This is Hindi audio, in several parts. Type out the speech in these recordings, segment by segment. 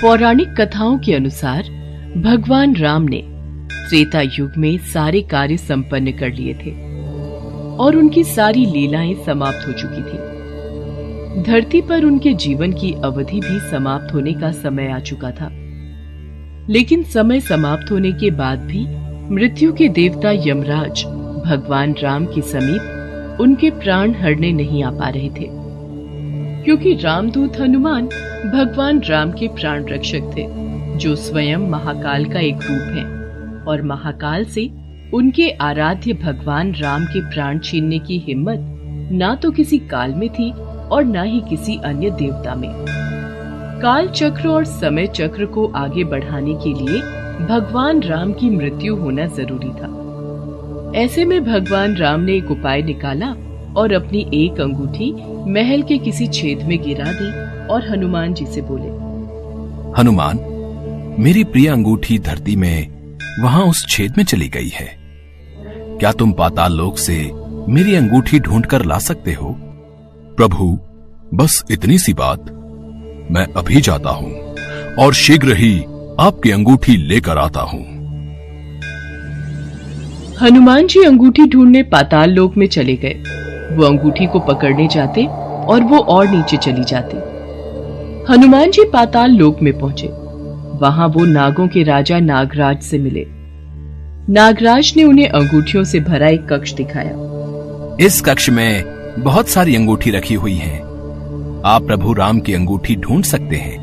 पौराणिक कथाओं के अनुसार भगवान राम ने त्रेता युग में सारे कार्य संपन्न कर लिए थे और उनकी सारी लीलाएं समाप्त हो चुकी थी। धरती पर उनके जीवन की अवधि भी समाप्त होने का समय आ चुका था। लेकिन समय समाप्त होने के बाद भी मृत्यु के देवता यमराज भगवान राम के समीप उनके प्राण हरने नहीं आ पा रहे थे, क्योंकि रामदूत हनुमान भगवान राम के प्राण रक्षक थे, जो स्वयं महाकाल का एक रूप है और महाकाल से उनके आराध्य भगवान राम के प्राण छीनने की हिम्मत ना तो किसी काल में थी और ना ही किसी अन्य देवता में। काल चक्र और समय चक्र को आगे बढ़ाने के लिए भगवान राम की मृत्यु होना जरूरी था। ऐसे में भगवान राम ने एक उपाय निकाला और अपनी एक अंगूठी महल के किसी छेद में गिरा दी और हनुमान जी से बोले, हनुमान, मेरी प्रिय अंगूठी धरती में वहां उस छेद में चली गई है। क्या तुम पाताल लोक से मेरी अंगूठी ढूंढ कर ला सकते हो? प्रभु, बस इतनी सी बात। मैं अभी जाता हूं और शीघ्र ही आपकी अंगूठी लेकर आता हूं। हनुमान जी अंगूठी ढूंढने पाताल लोक में चले गए। वो अंगूठी को पकड़ने जाते और वो और नीचे चली जाती। हनुमान जी पाताल लोक में पहुंचे। वहां वो नागों के राजा नागराज से मिले। नागराज ने उन्हें अंगूठियों से भरा एक कक्ष दिखाया। इस कक्ष में बहुत सारी अंगूठी रखी हुई हैं। आप प्रभु राम की अंगूठी ढूंढ सकते हैं।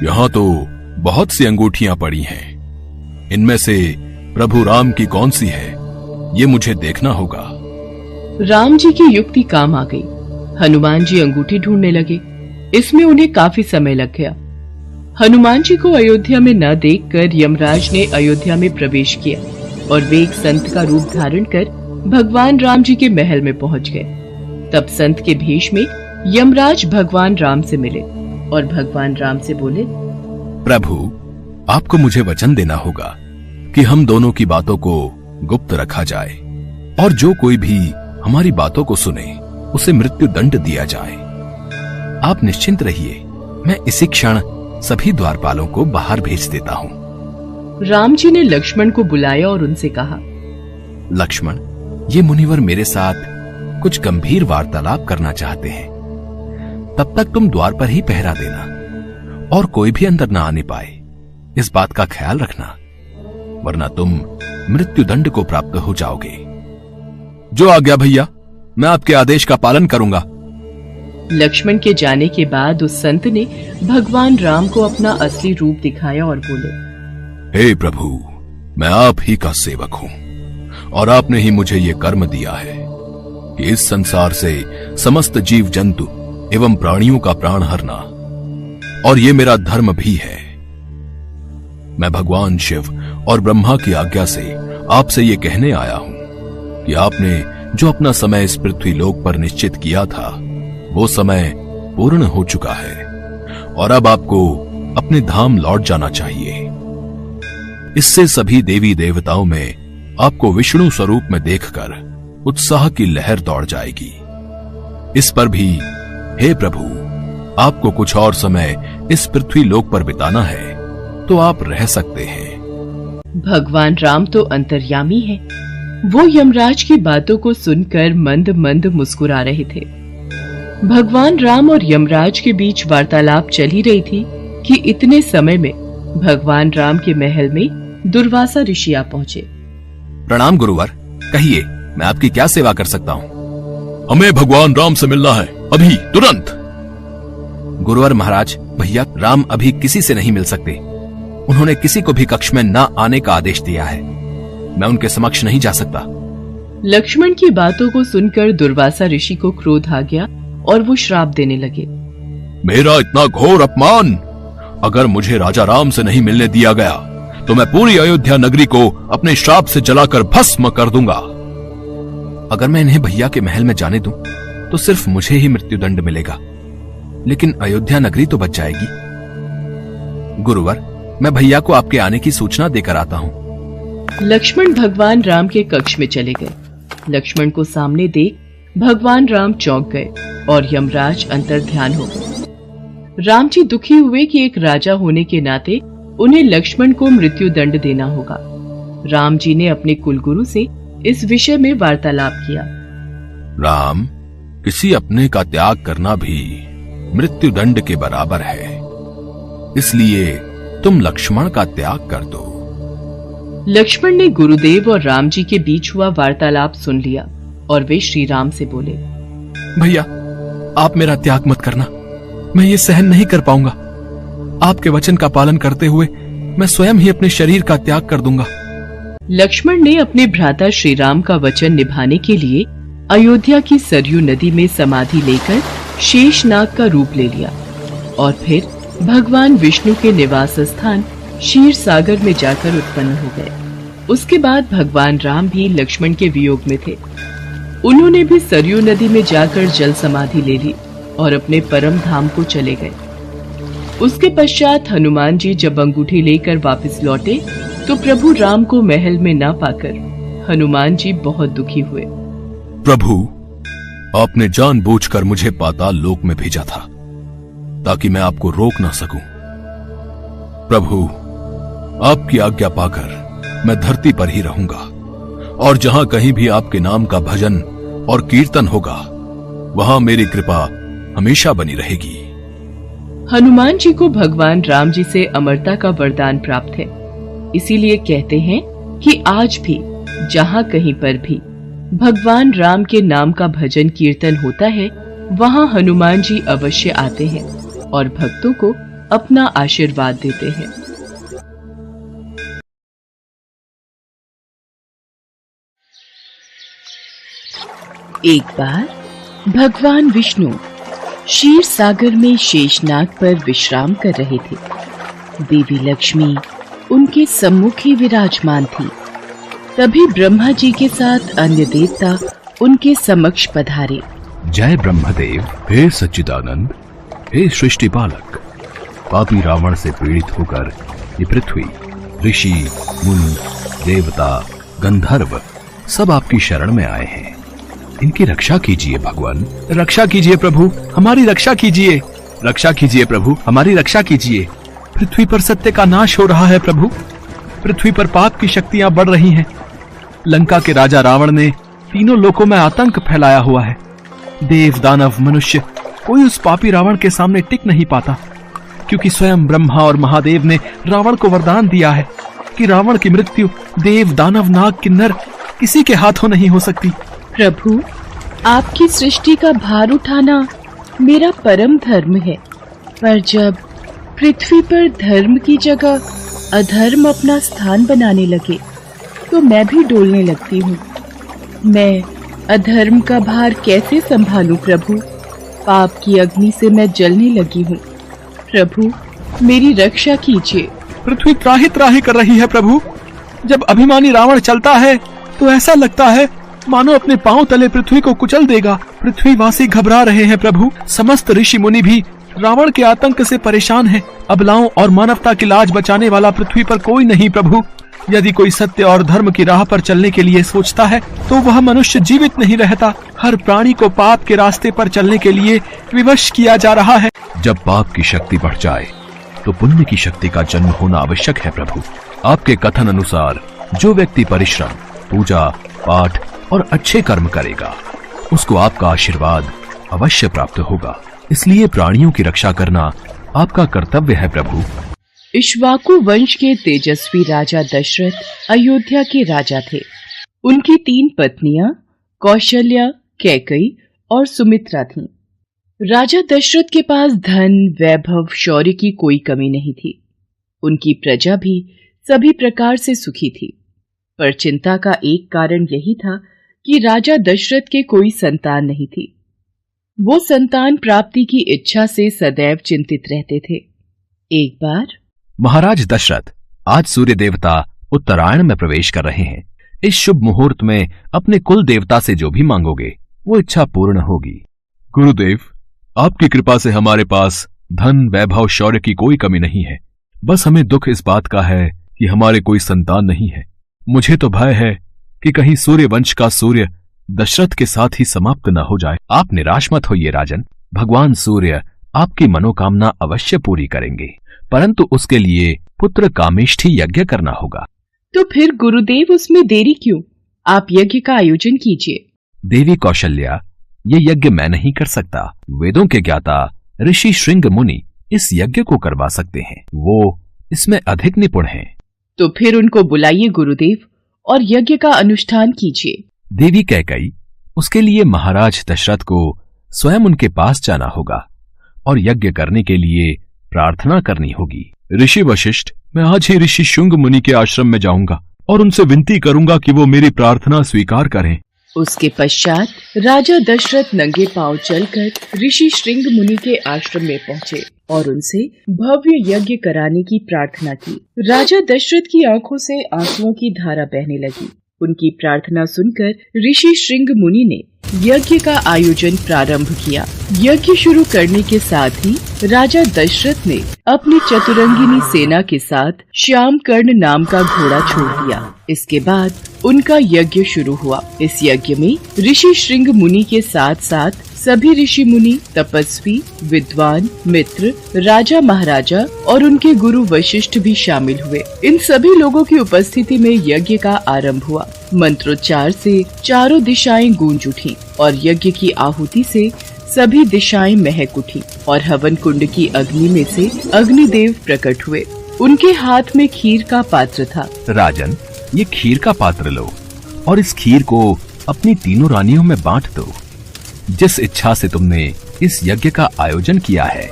यहां तो बहुत सी अंगूठियां पड़ी हैं। इनमें से प्रभु राम की कौन सी है, ये मुझे देखना होगा। राम जी की युक्ति काम आ गई। हनुमान जी अंगूठी ढूंढने लगे। इसमें उन्हें काफी समय लग गया। हनुमान जी को अयोध्या में न देखकर यमराज ने अयोध्या में प्रवेश किया और वे एक संत का रूप धारण कर भगवान राम जी के महल में पहुंच गए। तब संत के भेष में यमराज भगवान राम से मिले और भगवान राम से बोले, प्रभु, आपको मुझे वचन देना होगा कि हम दोनों की बातों को गुप्त रखा जाए और जो कोई भी हमारी बातों को सुने उसे मृत्यु दंड दिया जाए। आप निश्चिंत रहिए, मैं इसी क्षण सभी द्वारपालों को बाहर भेज देता हूँ। राम जी ने लक्ष्मण को बुलाया और उनसे कहा, लक्ष्मण, ये मुनिवर मेरे साथ कुछ गंभीर वार्तालाप करना चाहते हैं। तब तक तुम द्वार पर ही पहरा देना और कोई भी अंदर न आने पाए, इस बात का ख्याल रखना, वरना तुम मृत्यु दंड को प्राप्त हो जाओगे। जो आज्ञा भैया, मैं आपके आदेश का पालन करूंगा। लक्ष्मण के जाने के बाद उस संत ने भगवान राम को अपना असली रूप दिखाया और बोले, हे प्रभु, मैं आप ही का सेवक हूं और आपने ही मुझे ये कर्म दिया है कि इस संसार से समस्त जीव जंतु एवं प्राणियों का प्राण हरना, और ये मेरा धर्म भी है। मैं भगवान शिव और ब्रह्मा की आज्ञा से आपसे ये कहने आया हूं कि आपने जो अपना समय इस पृथ्वी लोक पर निश्चित किया था, वो समय पूर्ण हो चुका है और अब आपको अपने धाम लौट जाना चाहिए। इससे सभी देवी देवताओं में आपको विष्णु स्वरूप में देखकर उत्साह की लहर दौड़ जाएगी। इस पर भी हे प्रभु, आपको कुछ और समय इस पृथ्वी लोक पर बिताना है तो आप रह सकते हैं। भगवान राम तो अंतर्यामी है। वो यमराज की बातों को सुनकर मंद मंद मुस्कुरा रहे थे। भगवान राम और यमराज के बीच वार्तालाप चल ही रही थी कि इतने समय में भगवान राम के महल में दुर्वासा ऋषि आ पहुंचे। प्रणाम गुरुवर, कहिए मैं आपकी क्या सेवा कर सकता हूँ? हमें भगवान राम से मिलना है, अभी तुरंत। गुरुवर महाराज, भैया राम अभी किसी से नहीं मिल सकते। उन्होंने किसी को भी कक्ष में न आने का आदेश दिया है। मैं उनके समक्ष नहीं जा सकता। लक्ष्मण की बातों को सुनकर दुर्वासा ऋषि को क्रोध आ गया और वो श्राप देने लगे। मेरा इतना घोर अपमान! अगर मुझे राजा राम से नहीं मिलने दिया गया तो मैं पूरी अयोध्या नगरी को अपने श्राप से जलाकर भस्म कर दूंगा। अगर मैं इन्हें भैया के महल में जाने दूं तो सिर्फ मुझे ही मृत्यु दंड मिलेगा, लेकिन अयोध्या नगरी तो बच जाएगी। गुरुवर, मैं भैया को आपके आने की सूचना देकर आता हूँ। लक्ष्मण भगवान राम के कक्ष में चले गए। लक्ष्मण को सामने देख भगवान राम चौंक गए और यमराज अंतर ध्यान हो गए। राम जी दुखी हुए कि एक राजा होने के नाते उन्हें लक्ष्मण को मृत्यु दंड देना होगा। राम जी ने अपने कुलगुरु से इस विषय में वार्तालाप किया। राम, किसी अपने का त्याग करना भी मृत्यु दंड के बराबर है, इसलिए तुम लक्ष्मण का त्याग कर दो। लक्ष्मण ने गुरुदेव और राम जी के बीच हुआ वार्तालाप सुन लिया और वे श्री राम से बोले, भैया, आप मेरा त्याग मत करना, मैं ये सहन नहीं कर पाऊंगा। आपके वचन का पालन करते हुए मैं स्वयं ही अपने शरीर का त्याग कर दूंगा। लक्ष्मण ने अपने भ्राता श्री राम का वचन निभाने के लिए अयोध्या की सरयू नदी में समाधि लेकर शेषनाग का रूप ले लिया और फिर भगवान विष्णु के निवास स्थान क्षीर सागर में जाकर उत्पन्न हो गए। उसके बाद भगवान राम भी लक्ष्मण के वियोग में थे। उन्होंने भी सरयू नदी में जाकर जल समाधि ले ली और अपने परम धाम को चले गए। उसके पश्चात हनुमान जी जब अंगूठी लेकर वापस लौटे तो प्रभु राम को महल में ना पाकर हनुमान जी बहुत दुखी हुए। प्रभु, आपने जानबूझकर मुझे पाताल लोक में भेजा था ताकि मैं आपको रोक ना सकूं। प्रभु, आपकी आज्ञा पाकर मैं धरती पर ही रहूंगा और जहां कहीं भी आपके नाम का भजन और कीर्तन होगा वहां मेरी कृपा हमेशा बनी रहेगी। हनुमान जी को भगवान राम जी से अमरता का वरदान प्राप्त है, इसीलिए कहते हैं कि आज भी जहां कहीं पर भी भगवान राम के नाम का भजन कीर्तन होता है वहां हनुमान जी अवश्य आते हैं और भक्तों को अपना आशीर्वाद देते हैं। एक बार भगवान विष्णु क्षीर सागर में शेषनाग पर विश्राम कर रहे थे। देवी लक्ष्मी उनके सम्मुख ही विराजमान थी। तभी ब्रह्मा जी के साथ अन्य देवता उनके समक्ष पधारे। जय ब्रह्मदेव, हे सच्चिदानंद, हे सृष्टि पालक। पापी रावण से पीड़ित होकर ये पृथ्वी, ऋषि, मुनि, देवता, गंधर्व सब आपकी शरण में आए हैं। इनकी रक्षा कीजिए भगवान। रक्षा कीजिए प्रभु, हमारी रक्षा कीजिए। रक्षा कीजिए प्रभु, हमारी रक्षा कीजिए। पृथ्वी पर सत्य का नाश हो रहा है प्रभु। पृथ्वी पर पाप की शक्तियां बढ़ रही हैं। लंका के राजा रावण ने तीनों लोकों में आतंक फैलाया हुआ है। देव, दानव, मनुष्य कोई उस पापी रावण के सामने टिक नहीं पाता, क्योंकि स्वयं ब्रह्मा और महादेव ने रावण को वरदान दिया है कि रावण की मृत्यु देव, दानव, नाग, किन्नर किसी के हाथों नहीं हो सकती। प्रभु, आपकी सृष्टि का भार उठाना मेरा परम धर्म है, पर जब पृथ्वी पर धर्म की जगह अधर्म अपना स्थान बनाने लगे तो मैं भी डोलने लगती हूँ। मैं अधर्म का भार कैसे संभालूं प्रभु? पाप की अग्नि से मैं जलने लगी हूँ। प्रभु, मेरी रक्षा कीजिए। पृथ्वी त्राहि त्राहि कर रही है प्रभु। जब अभिमानी रावण चलता है तो ऐसा लगता है मानो अपने पांव तले पृथ्वी को कुचल देगा। पृथ्वीवासी घबरा रहे हैं प्रभु। समस्त ऋषि मुनि भी रावण के आतंक से परेशान हैं। अबलाओं और मानवता की लाज बचाने वाला पृथ्वी पर कोई नहीं प्रभु। यदि कोई सत्य और धर्म की राह पर चलने के लिए सोचता है तो वह मनुष्य जीवित नहीं रहता। हर प्राणी को पाप के रास्ते पर चलने के लिए विवश किया जा रहा है। जब पाप की शक्ति बढ़ जाए तो पुण्य की शक्ति का जन्म होना आवश्यक है प्रभु। आपके कथन अनुसार जो व्यक्ति परिश्रम, पूजा, पाठ और अच्छे कर्म करेगा उसको आपका आशीर्वाद अवश्य प्राप्त होगा। इसलिए प्राणियों की रक्षा करना आपका कर्तव्य है प्रभु। इक्ष्वाकु वंश के तेजस्वी राजा दशरथ अयोध्या के राजा थे। उनकी 3 पत्नियां कौशल्या, कैकेयी और सुमित्रा थीं। राजा दशरथ के पास धन, वैभव, शौर्य की कोई कमी नहीं थी। उनकी प्रजा भी सभी प्रकार से सुखी थी, पर चिंता का एक कारण यही था कि राजा दशरथ के कोई संतान नहीं थी। वो संतान प्राप्ति की इच्छा से सदैव चिंतित रहते थे। एक बार महाराज दशरथ, आज सूर्य देवता उत्तरायण में प्रवेश कर रहे हैं। इस शुभ मुहूर्त में अपने कुल देवता से जो भी मांगोगे वो इच्छा पूर्ण होगी। गुरुदेव, आपकी कृपा से हमारे पास धन, वैभव, शौर्य की कोई कमी नहीं है। बस हमें दुख इस बात का है कि हमारे कोई संतान नहीं है। मुझे तो भय है कि कहीं सूर्य वंश का सूर्य दशरथ के साथ ही समाप्त न हो जाए। आप निराश मत होइए राजन। भगवान सूर्य आपकी मनोकामना अवश्य पूरी करेंगे, परंतु उसके लिए पुत्र कामेष्ठी यज्ञ करना होगा। तो फिर गुरुदेव उसमें देरी क्यों? आप यज्ञ का आयोजन कीजिए। देवी कौशल्या, ये यज्ञ मैं नहीं कर सकता। वेदों के ज्ञाता ऋषि श्रृंग मुनि इस यज्ञ को करवा सकते हैं, वो इसमें अधिक निपुण हैं। तो फिर उनको बुलाइए गुरुदेव और यज्ञ का अनुष्ठान कीजिए। देवी कैकेयी, उसके लिए महाराज दशरथ को स्वयं उनके पास जाना होगा और यज्ञ करने के लिए प्रार्थना करनी होगी। ऋषि वशिष्ठ, मैं आज ही ऋषि शुंग मुनि के आश्रम में जाऊंगा और उनसे विनती करूंगा कि वो मेरी प्रार्थना स्वीकार करें। उसके पश्चात राजा दशरथ नंगे पांव चलकर ऋषि श्रृंग मुनि के आश्रम में पहुँचे और उनसे भव्य यज्ञ कराने की प्रार्थना की। राजा दशरथ की आंखों से आंसुओं की धारा बहने लगी। उनकी प्रार्थना सुनकर ऋषि श्रृंग मुनि ने यज्ञ का आयोजन प्रारंभ किया। यज्ञ शुरू करने के साथ ही राजा दशरथ ने अपनी चतुरंगिनी सेना के साथ श्याम कर्ण नाम का घोड़ा छोड़ दिया। इसके बाद उनका यज्ञ शुरू हुआ। इस यज्ञ में ऋषि श्रृंग मुनि के साथ साथ सभी ऋषि मुनि, तपस्वी, विद्वान, मित्र, राजा महाराजा और उनके गुरु वशिष्ठ भी शामिल हुए। इन सभी लोगों की उपस्थिति में यज्ञ का आरंभ हुआ। मंत्रोच्चार से चारों दिशाएं गूंज उठी और यज्ञ की आहुति से सभी दिशाएं महक उठी और हवन कुंड की अग्नि में से अग्निदेव प्रकट हुए। उनके हाथ में खीर का पात्र था। राजन, ये खीर का पात्र लो और इस खीर को अपनी तीनों रानियों में बांट दो। जिस इच्छा से तुमने इस यज्ञ का आयोजन किया है,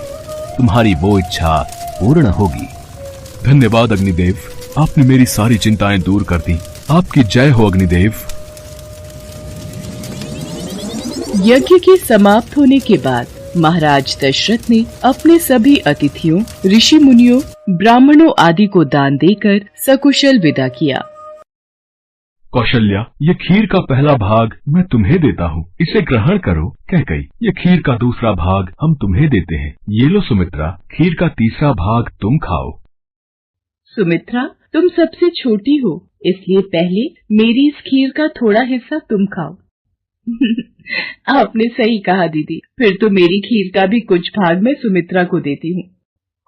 तुम्हारी वो इच्छा पूर्ण होगी। धन्यवाद अग्निदेव, आपने मेरी सारी चिंताएं दूर कर दी। आपकी जय हो अग्निदेव। यज्ञ के समाप्त होने के बाद महाराज दशरथ ने अपने सभी अतिथियों, ऋषि मुनियों, ब्राह्मणों आदि को दान देकर सकुशल विदा किया। कौशल्या, ये खीर का पहला भाग मैं तुम्हें देता हूँ, इसे ग्रहण करो। कैकेयी, ये खीर का दूसरा भाग हम तुम्हें देते हैं। ये लो सुमित्रा, खीर का तीसरा भाग तुम खाओ। सुमित्रा, तुम सबसे छोटी हो, इसलिए पहले मेरी इस खीर का थोड़ा हिस्सा तुम खाओ। आपने सही कहा दीदी, फिर तो मेरी खीर का भी कुछ भाग मैं सुमित्रा को देती हूँ।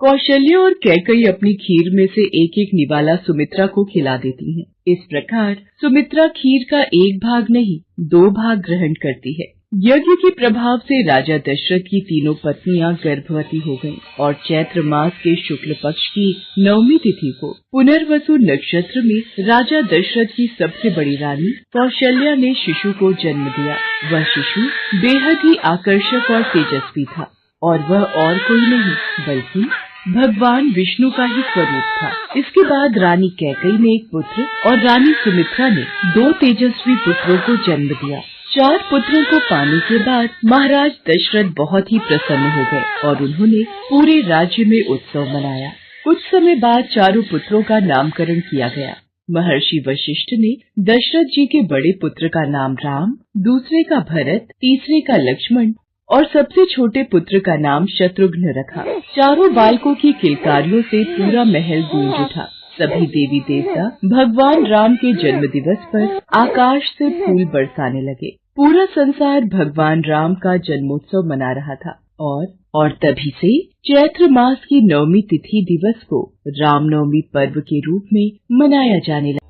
कौशल्या और कैकेयी अपनी खीर में से एक एक निवाला सुमित्रा को खिला देती हैं। इस प्रकार सुमित्रा खीर का एक भाग नहीं, 2 भाग ग्रहण करती है। यज्ञ के प्रभाव से राजा दशरथ की तीनों पत्नियां गर्भवती हो गईं और चैत्र मास के शुक्ल पक्ष की नवमी तिथि को पुनर्वसु नक्षत्र में राजा दशरथ की सबसे बड़ी रानी कौशल्या ने शिशु को जन्म दिया। वह शिशु बेहद ही आकर्षक और तेजस्वी था और वह और कोई नहीं बल्कि भगवान विष्णु का ही स्वरूप था। इसके बाद रानी कैकेयी ने एक पुत्र और रानी सुमित्रा ने 2 तेजस्वी पुत्रों को जन्म दिया। 4 पुत्रों को पाने के बाद महाराज दशरथ बहुत ही प्रसन्न हो गए और उन्होंने पूरे राज्य में उत्सव मनाया। कुछ समय बाद चारों पुत्रों का नामकरण किया गया। महर्षि वशिष्ठ ने दशरथ जी के बड़े पुत्र का नाम राम, दूसरे का भरत, तीसरे का लक्ष्मण और सबसे छोटे पुत्र का नाम शत्रुघ्न रखा। चारों बालकों की किलकारियों से पूरा महल गूंज उठा। सभी देवी देवता भगवान राम के जन्म दिवस पर आकाश से फूल बरसाने लगे। पूरा संसार भगवान राम का जन्मोत्सव मना रहा था और तभी से चैत्र मास की नवमी तिथि दिवस को रामनवमी पर्व के रूप में मनाया जाने लगा।